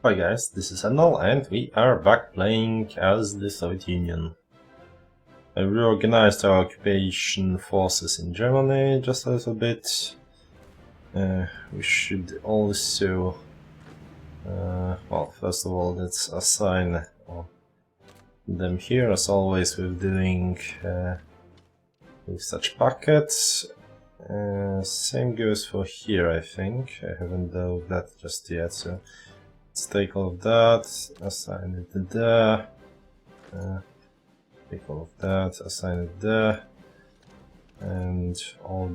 Hi guys, this is Emnel and we are back playing as the Soviet Union. I reorganized our occupation forces in Germany just a little bit. We should also, well, first of all, let's assign them here as always we're doing with such packets. Same goes for here, I think. I haven't done that just yet, so let's take all of that, assign it there, take all of that, assign it there, and all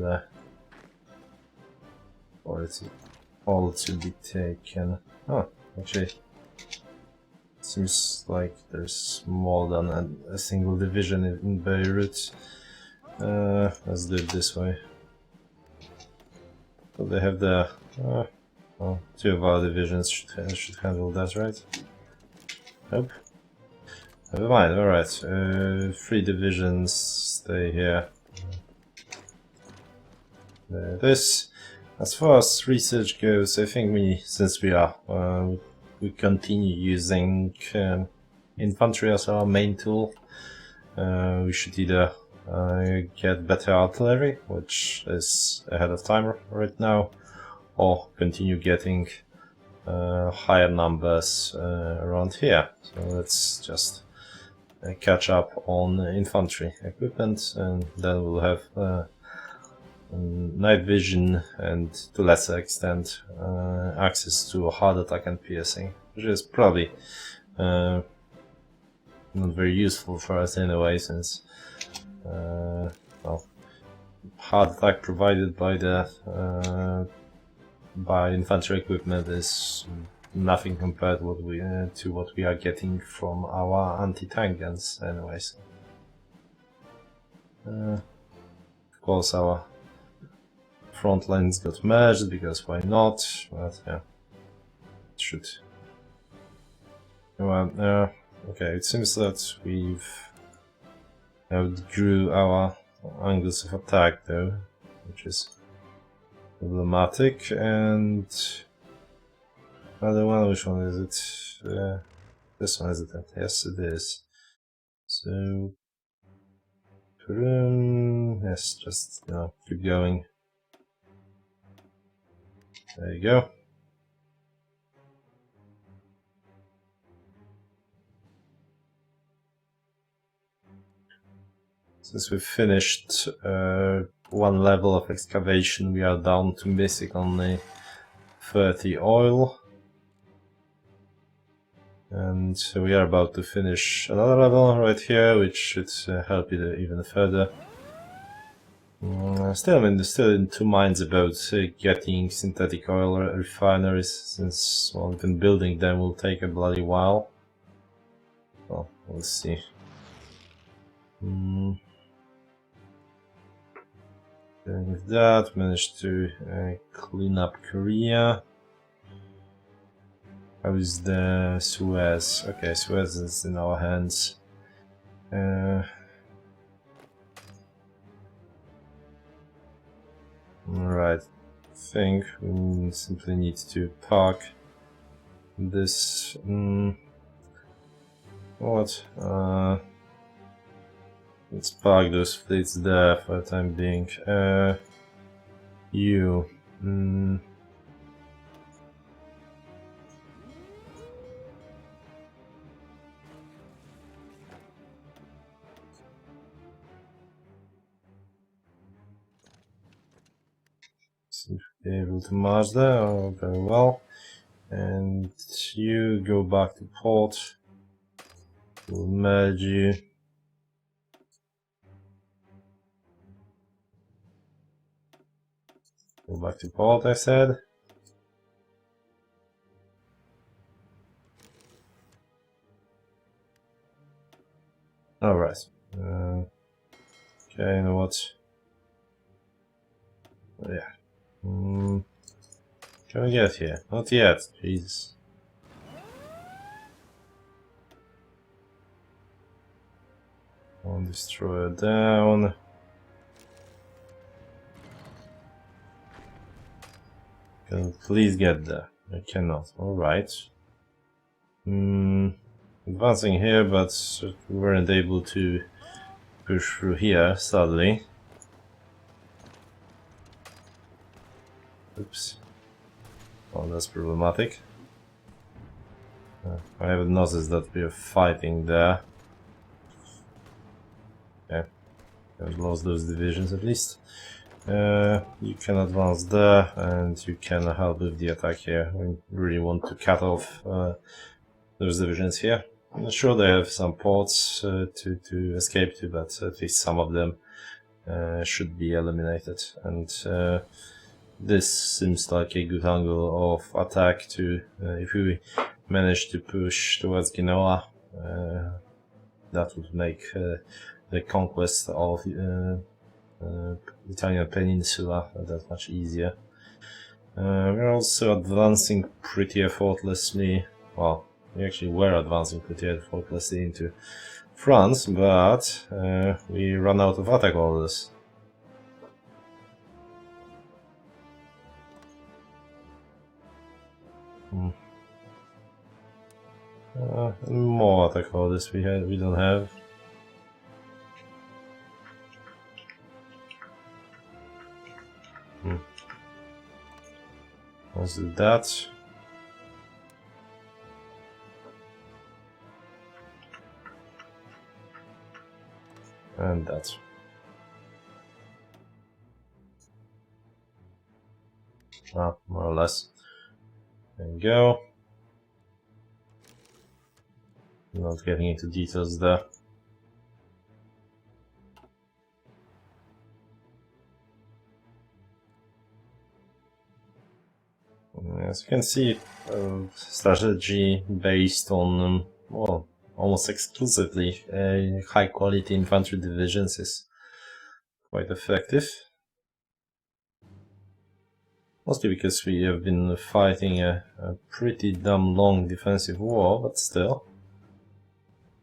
to be taken. Oh, actually, seems like there's more than a single division in Beirut. Let's do it this way. So they have the well, two of our divisions should handle that, right? Nope. Never mind. All right. 3 divisions stay here. This, as far as research goes, I think since we continue using infantry as our main tool, we should either get better artillery, which is ahead of time right now, or continue getting higher numbers around here. So let's just catch up on infantry equipment, and then we'll have night vision and, to lesser extent, access to hard attack and piercing, which is probably not very useful for us anyway, since well, hard attack provided by the by infantry equipment is nothing compared to what we are getting from our anti-tank guns anyways. Of course our front lines got merged, because why not, but yeah, it should. Well, okay, it seems that we've outgrew our angles of attack though, which is problematic. And another one, which one is it? This one, is it? Yes, it is. So, yes, just keep going. There you go. Since we've finished one level of excavation, we are down to missing only 30 oil. And so we are about to finish another level right here, which should help it even further. Still in two minds about getting synthetic oil refineries, since, well, even building them will take a bloody while. Well, we'll see. With that, managed to clean up Korea. How is the Suez? Okay, Suez is in our hands. Right, I think we simply need to park this. What? Let's park those fleets there for the time being. See if we're able to march there. Oh, very well. And you go back to port. We'll merge you. Go back to port, I said. Alright. Okay, you know what? Yeah. Can we get here? Not yet. Jesus. One destroyer down. Can please get there? I cannot. Alright. advancing here, but we weren't able to push through here, sadly. Oops. Well, that's problematic. I haven't noticed that we are fighting there. Okay, I've lost those divisions at least. You can advance there, and you can help with the attack here. We really want to cut off those divisions here. I'm sure they have some ports to escape to, but at least some of them should be eliminated. And this seems like a good angle of attack to, if we manage to push towards Genoa, that would make the conquest of Italian peninsula that much easier. We're also advancing pretty effortlessly. Well, we actually were advancing pretty effortlessly into France, but we run out of attack orders. More attack orders we don't have. Let's do that. And that. More or less. There you go. Not getting into details there. As you can see, strategy based on, well, almost exclusively high quality infantry divisions is quite effective. Mostly because we have been fighting a pretty damn long defensive war, but still.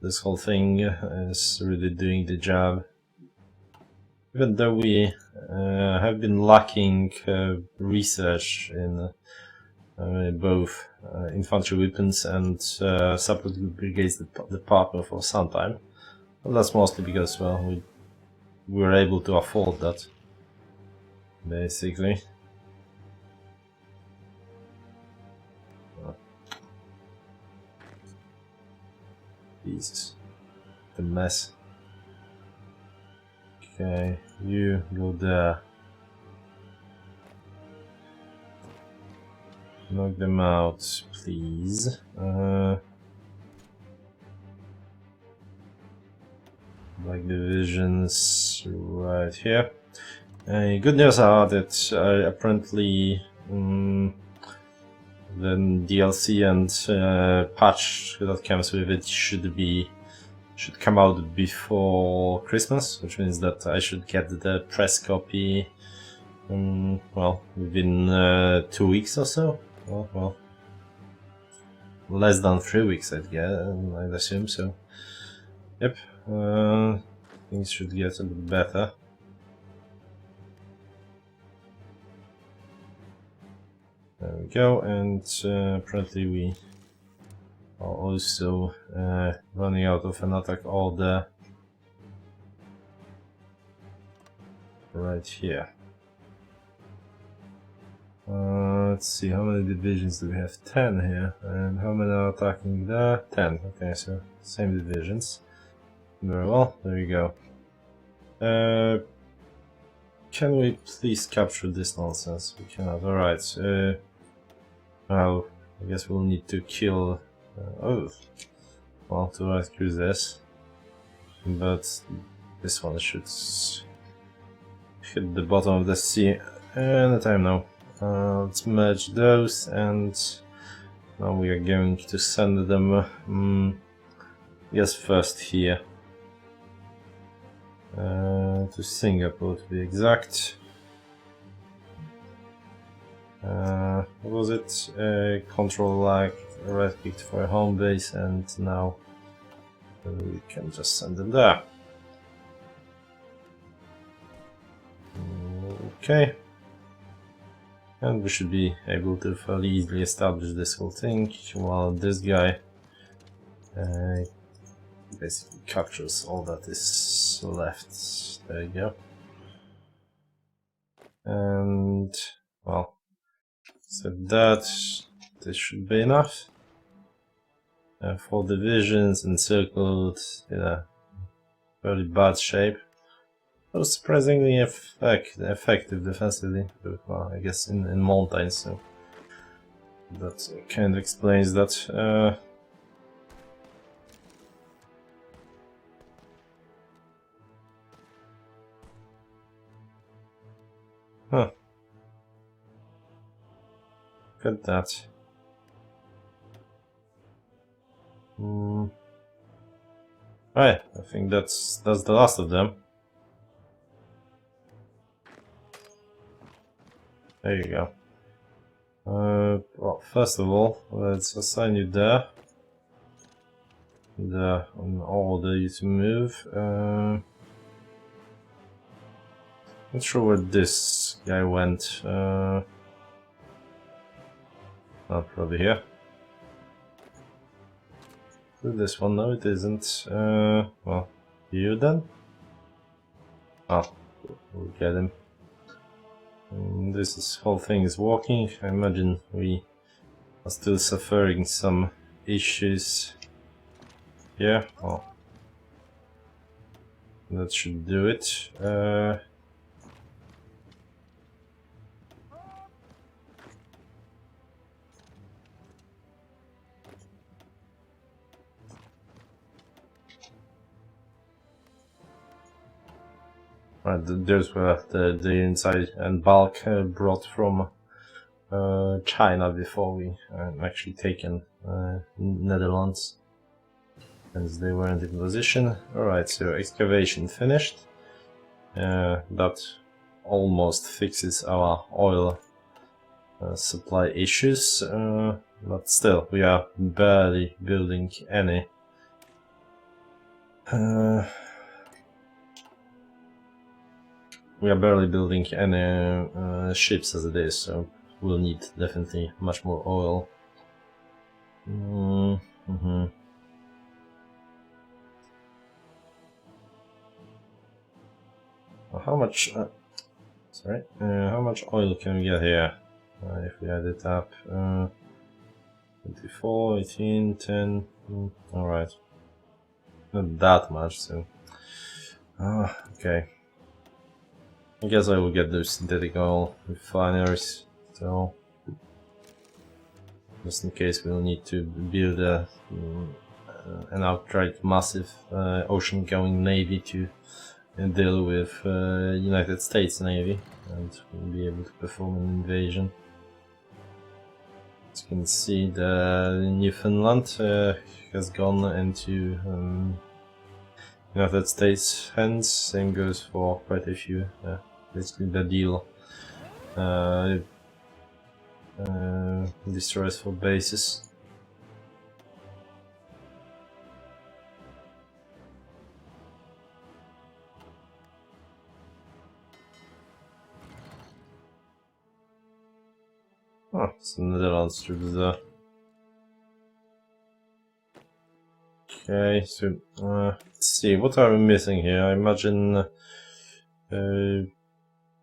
This whole thing is really doing the job. Even though we have been lacking research in both infantry weapons and support brigades department for some time. And that's mostly because, well, we were able to afford that, basically. Jesus, the mess. Okay, you go there. Knock them out, please. Black divisions right here. Good news are that apparently the DLC and patch that comes with it should come out before Christmas, which means that I should get the press copy well, within 2 weeks or so. Well, less than 3 weeks, I'd assume. So, yep, things should get a bit better. There we go, and apparently we are also running out of an attack order right here. Let's see, how many divisions do we have? 10 here. And how many are attacking there? 10. Okay, so same divisions. Very well, there you go. Can we please capture this nonsense? We cannot. Alright. Well, I guess we'll need to kill... to rescue this. But this one should hit the bottom of the sea anytime now. Let's merge those, and now we are going to send them, yes, first here, to Singapore to be exact. What was it? Control right clicked for a home base, and now we can just send them there. Okay. And we should be able to fairly easily establish this whole thing, while this guy basically captures all that is left. There you go. And well, so that this should be enough. 4 divisions encircled in a very bad shape. But surprisingly effective defensively, but, well, I guess in mountains, so that kind of explains that. Huh. Look at that. Right, I think that's the last of them. There you go. Well, first of all, let's assign you there. And order you to move. Not sure where this guy went. Probably here. This one, no, it isn't. Well, you then? Oh, we'll get him. This whole thing is working. I imagine we are still suffering some issues here. Well, that should do it. Right, there's where the inside and bulk brought from China before we actually taken Netherlands, as they weren't in position. Alright, so excavation finished. That almost fixes our oil supply issues, but still we are barely building any. We are barely building any ships as it is, so we'll need definitely much more oil. How much? Sorry, how much oil can we get here if we add it up? 24, 18, 10. Alright, not that much. So, okay. I guess I will get those synthetic oil refineries, so just in case we'll need to build an outright massive ocean-going navy to deal with United States Navy, and we'll be able to perform an invasion. As you can see, the Newfoundland has gone into United States hands. Same goes for quite a few. Basically, the deal destroys for bases. Oh, it's the Netherlands troops there. Okay, so let's see, what are we missing here? I imagine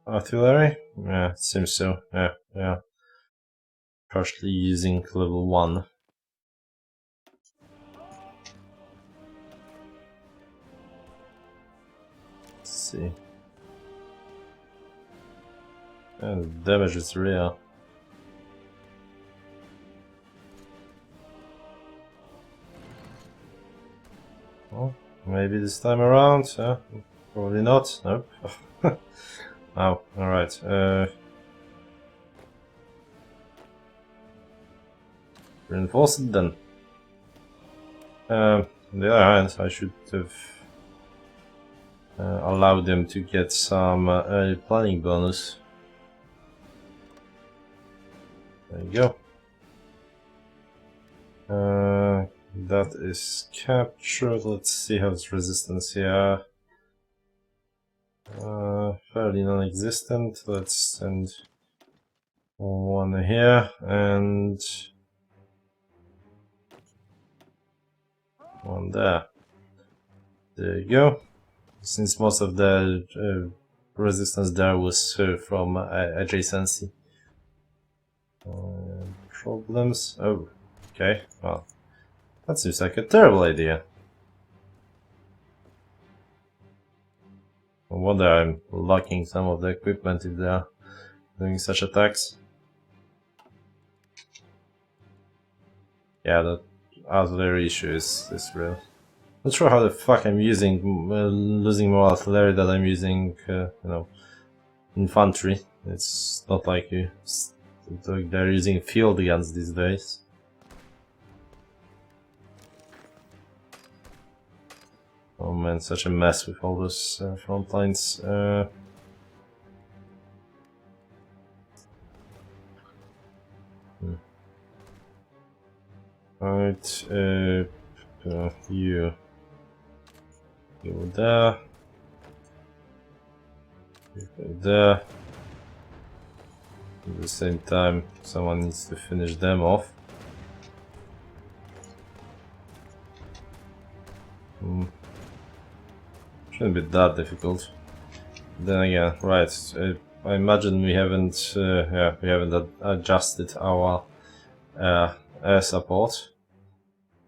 artillery? Yeah, it seems so. Yeah. Partially using level 1. Let's see. And damage is real. Well, maybe this time around, probably not, nope. Oh, alright. Reinforce it then. On the other hand, I should have allowed them to get some early planning bonus. There you go. That is captured. Let's see how's resistance here. Fairly non-existent. Let's send one here, and From there. There you go. Since most of the resistance there was from adjacency. Problems? Oh, okay. Well, that seems like a terrible idea. No wonder I'm locking some of the equipment if they are doing such attacks. Yeah, the artillery issue is real. Not sure how the fuck I'm losing more artillery than I'm using, you know, infantry. It's not like they're using field guns these days. Oh man, such a mess with all those front lines. Right, you go there. You go there. At the same time, someone needs to finish them off. Shouldn't be that difficult. Then again, right? I imagine we haven't, we haven't adjusted our air support,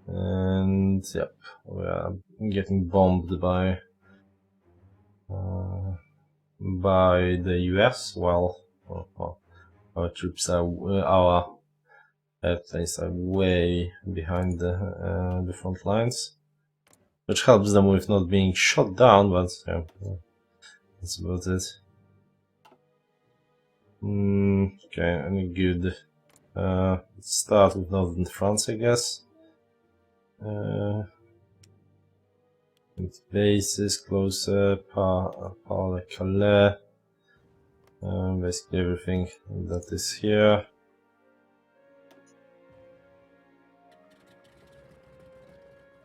and yep, we are getting bombed by the US. Well, our troops are our airplanes are way behind the front lines, which helps them with not being shot down, but yeah, that's about it. Okay, any good? Let's start with northern France, I guess. Bases closer, Calais. Basically everything that is here.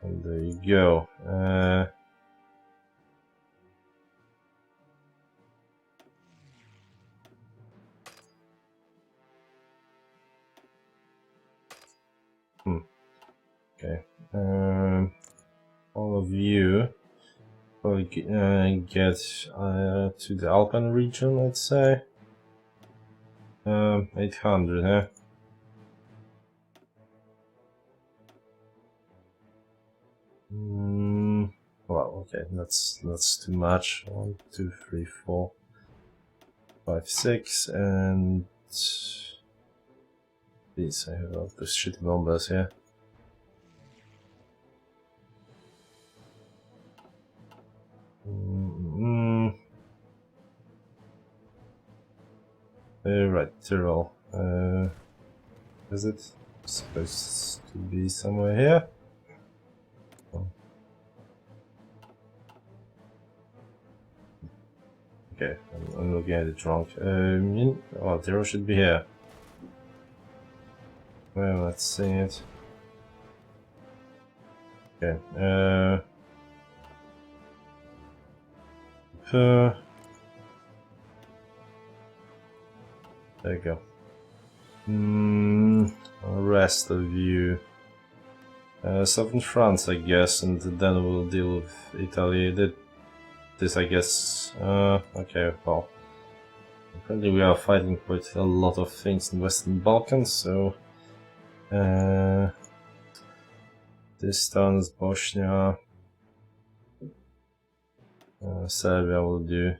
And there you go. Okay. All of you probably get to the Alpine region, let's say. 800, huh? Well, okay, that's too much. 1, 2, 3, 4, 5, 6, and these. I have all those shitty bombers here. Right, Tyrol. Is it supposed to be somewhere here? Oh. Okay, I'm looking at it wrong. Oh, Tyrol should be here. Well, let's see it. Okay. There you go. Rest of you. Southern France, I guess, and then we'll deal with Italy. This, I guess. Okay, well. Apparently, we are fighting quite a lot of things in Western Balkans, so. Distance, Bosnia. Serbia will do.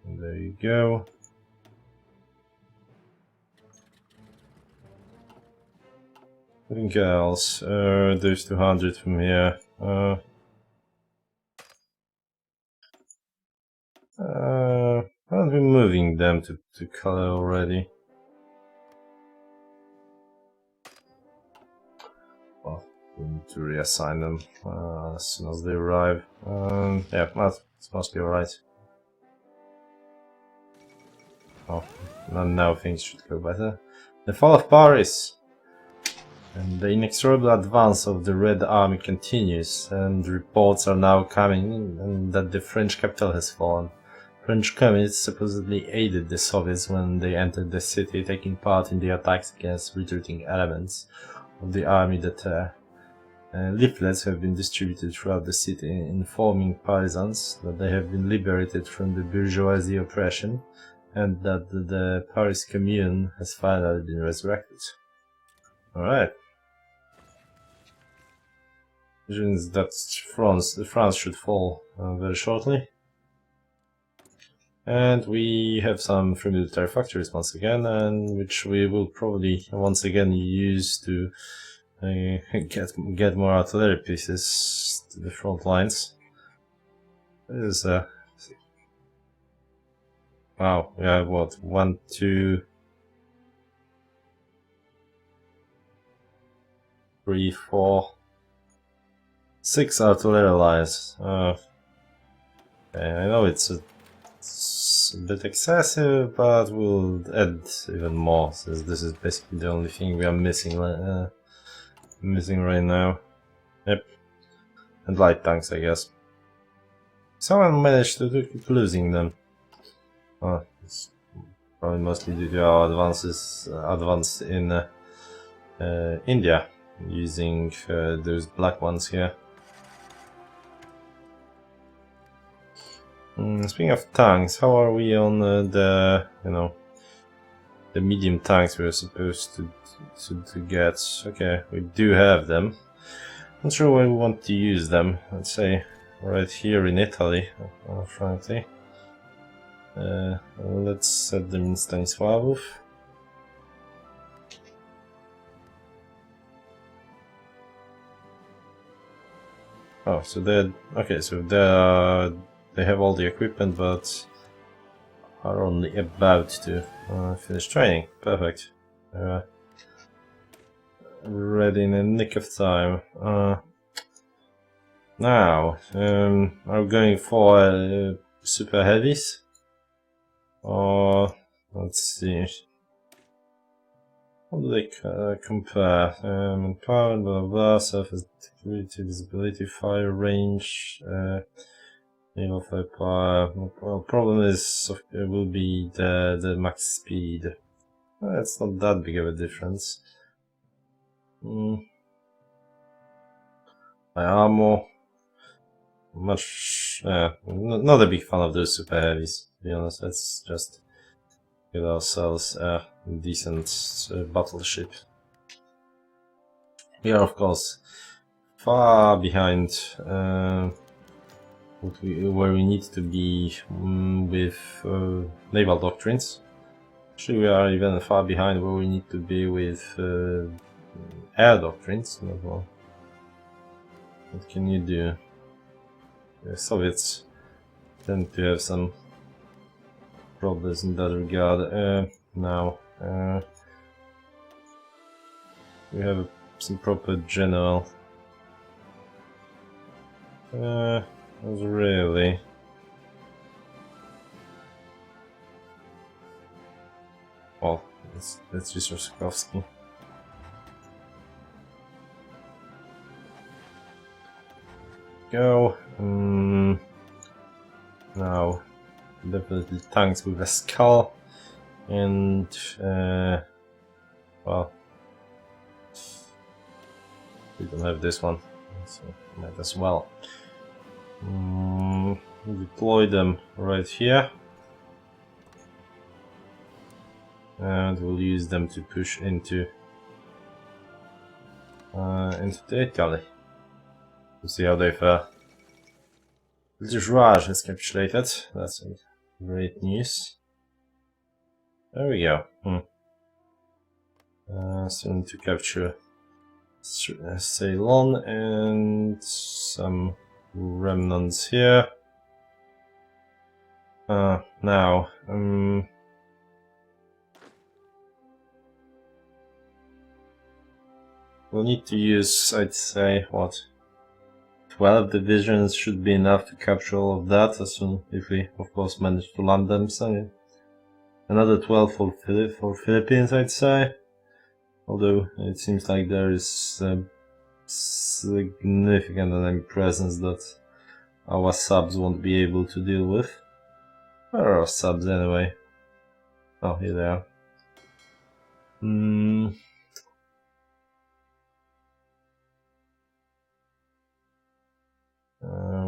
And there you go. Anything else? There's 200 from here. I'll be moving them to Calais already. Well, we need to reassign them as soon as they arrive. Yeah, it must be alright. Oh, now things should go better. The fall of Paris! And the inexorable advance of the Red Army continues, and reports are now coming in that the French capital has fallen. French communists supposedly aided the Soviets when they entered the city, taking part in the attacks against retreating elements of the army that leaflets have been distributed throughout the city, informing partisans that they have been liberated from the bourgeoisie oppression and that the Paris Commune has finally been resurrected. Alright. Which means that France should fall very shortly. And we have some free military factories once again, and which we will probably once again use to get more artillery pieces to the front lines. This is wow, we have what, 1, 2, 3, 4, 6 artillery lines. Okay, I know it's a bit excessive, but we'll add even more, since this is basically the only thing we are missing right now. Yep. And light tanks, I guess. Someone managed to keep losing them. Oh, it's probably mostly due to our advance in India, using those black ones here. Speaking of tanks, how are we on the medium tanks we were supposed to get? Okay, we do have them. Not sure why we want to use them. Let's say right here in Italy, frankly. Let's set them in Stanislavov. Oh, so they're okay. So they have all the equipment, but are only about to finish training. Perfect. Ready in the nick of time. Now, are we going for super heavies? Or let's see. How do they compare? Power, blah blah, surface activity, visibility, fire range. Naval firepower. Well, problem is it will be the max speed. It's not that big of a difference. My armor, much. Not a big fan of those super heavies. To be honest, let's just give ourselves a decent battleship. We are, of course, far behind. Where we need to be with naval doctrines. Actually, we are even far behind where we need to be with air doctrines. Well, what can you do? The Soviets tend to have some problems in that regard. Now we have some proper general. Really? Well, let's use Trotsky. Go. Now, definitely tanks with a skull, and well, we don't have this one, so might as well. Deploy them right here, and we'll use them to push into Italy. We'll see how they fare. The Raj has capitulated. That's great news. There we go. Still need to capture Ceylon and some remnants here. Now, we'll need to use, I'd say, what, 12 divisions should be enough to capture all of that, as soon if we, of course, manage to land them. So another 12 for Philippines, I'd say. Although it seems like there is a significant enemy presence that our subs won't be able to deal with. Where are subs anyway? Oh, here they are.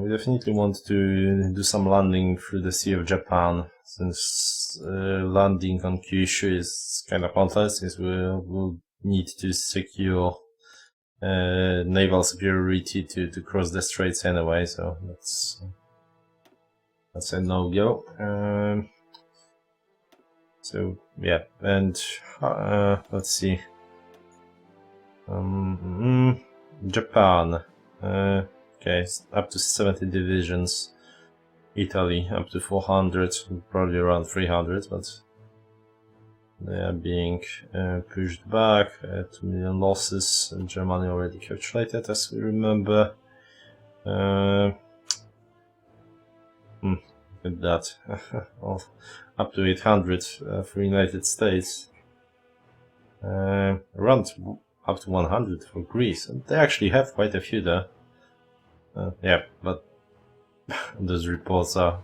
We definitely want to do some landing through the Sea of Japan, since landing on Kyushu is kind of pointless, since we'll need to secure naval superiority to cross the straits anyway, so that's a no-go. So yeah, and let's see. Japan. Okay, up to 70 divisions. Italy up to 400, probably around 300, but they are being pushed back. 2 million losses. And Germany already calculated, as we remember. Look at that. Up to 800 for United States. Around up to 100 for Greece. And they actually have quite a few there. Yeah, but those reports are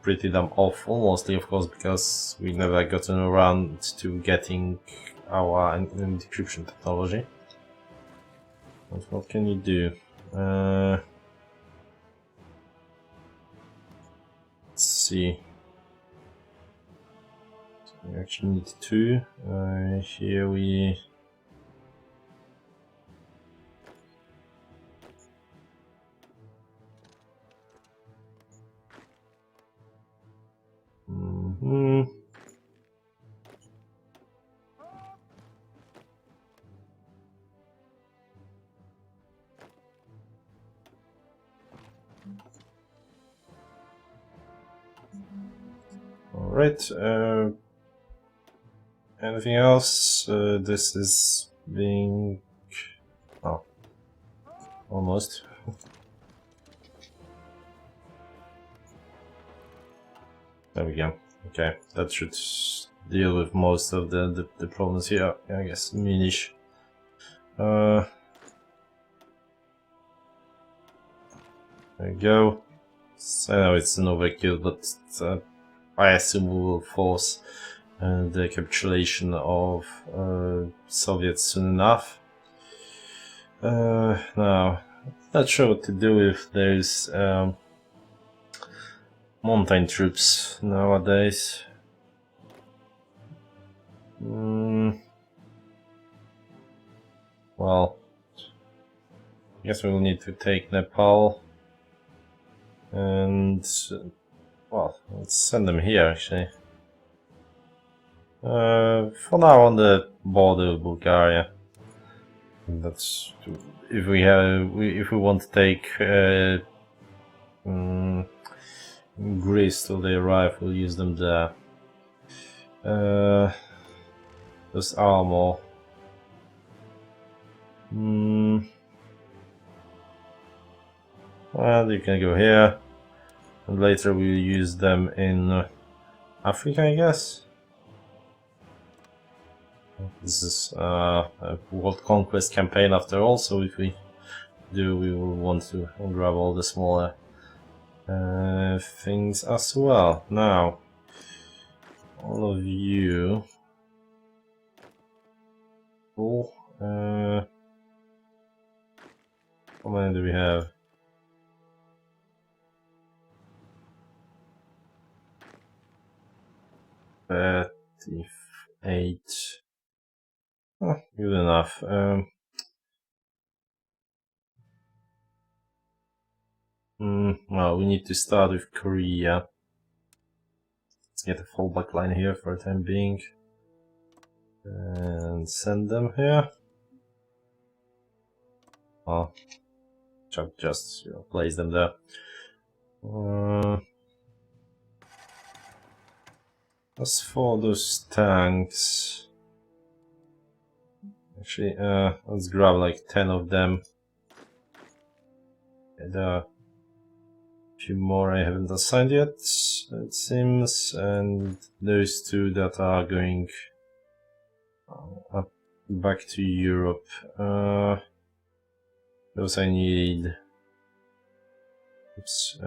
pretty damn awful, mostly of course because we never gotten around to getting our encryption technology. But what can you do? Let's see. So we actually need two. Here we... Alright, anything else? This is being... oh, almost. There we go. Okay, that should deal with most of the problems here, I guess. Minish. There we go. I know it's an overkill, but I assume we will force the capitulation of Soviets soon enough. Now, not sure what to do if there's mountain troops nowadays. Well, I guess we will need to take Nepal. And, well, let's send them here actually. For now on the border of Bulgaria. That's if we have if we want to take Greece till they arrive, we'll use them there. There's armor. Well, you can go here, and later we'll use them in Africa, I guess. This is a world conquest campaign after all, so if we do, we will want to grab all the smaller things as well. Now, all of you, cool. How many do we have? 38. Oh, good enough. Well, we need to start with Korea. Let's get a fallback line here for the time being. And send them here. Oh, just place them there. As for those tanks, actually, let's grab like 10 of them. There are a few more I haven't assigned yet, it seems, and those two that are going up back to Europe. Those I need. Oops.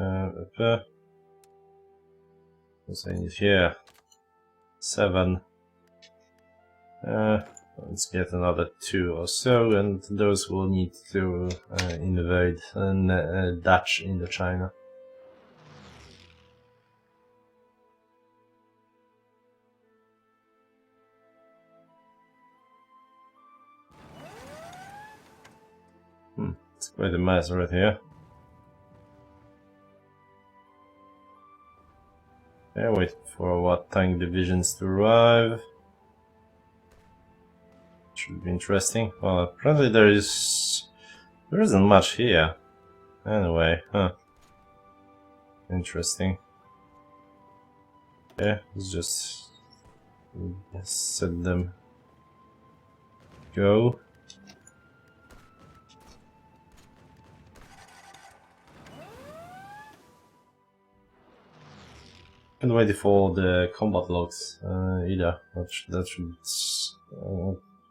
So I need here 7. Let's get another 2 or so, and those will need to invade Dutch Indochina. It's quite a mess right here. Yeah, wait for what tank divisions to arrive. Should be interesting. Well, apparently there isn't much here. Anyway, huh? Interesting. Yeah, let's just set them go. Can't wait for the combat logs either. That should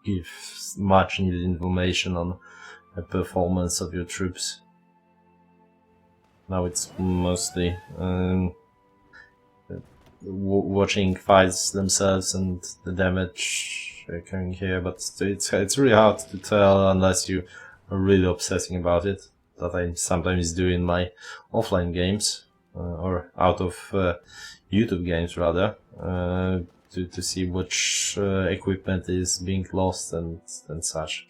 give much needed information on the performance of your troops. Now it's mostly watching fights themselves and the damage coming here, but it's really hard to tell unless you are really obsessing about it. That I sometimes do in my offline games or out of YouTube games rather, to see which equipment is being lost and such.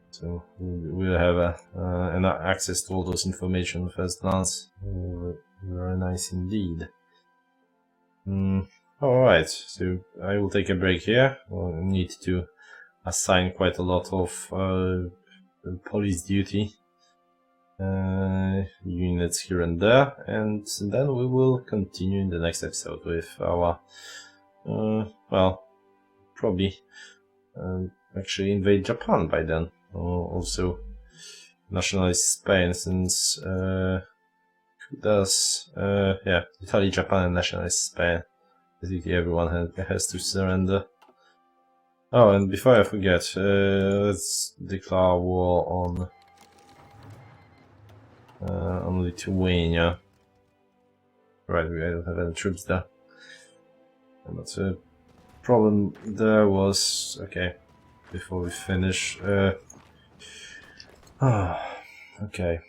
So we'll have an access to all those information first glance. Very nice indeed. Alright, so I will take a break here. We'll need to assign quite a lot of police duty units here and there, and then we will continue in the next episode with our well, probably actually invade Japan by then, also nationalize Spain, since yeah, Italy, Japan and nationalize Spain. Basically everyone has to surrender. Oh, and before I forget, let's declare war on Lithuania. Right, we don't have any troops there. But the problem there was, okay, before we finish, okay,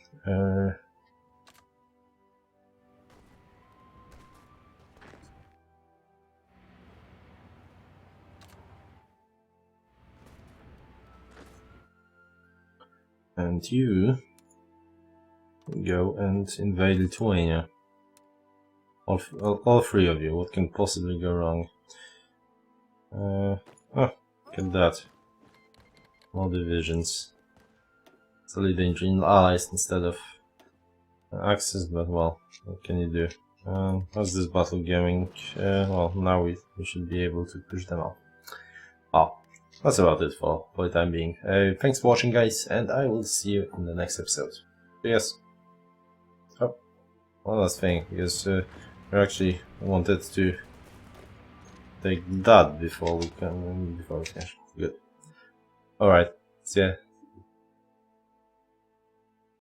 and you go and invade Lithuania. All 3 of you. What can possibly go wrong? Oh, look at that. More divisions. Solid allies instead of Axis, but well, what can you do? How's this battle going? Well, now we should be able to push them off. Oh, that's about it for the time being. Thanks for watching, guys, and I will see you in the next episode. Yes. Oh, one last thing, because we actually wanted to take that before we can finish. Good. Alright, see ya.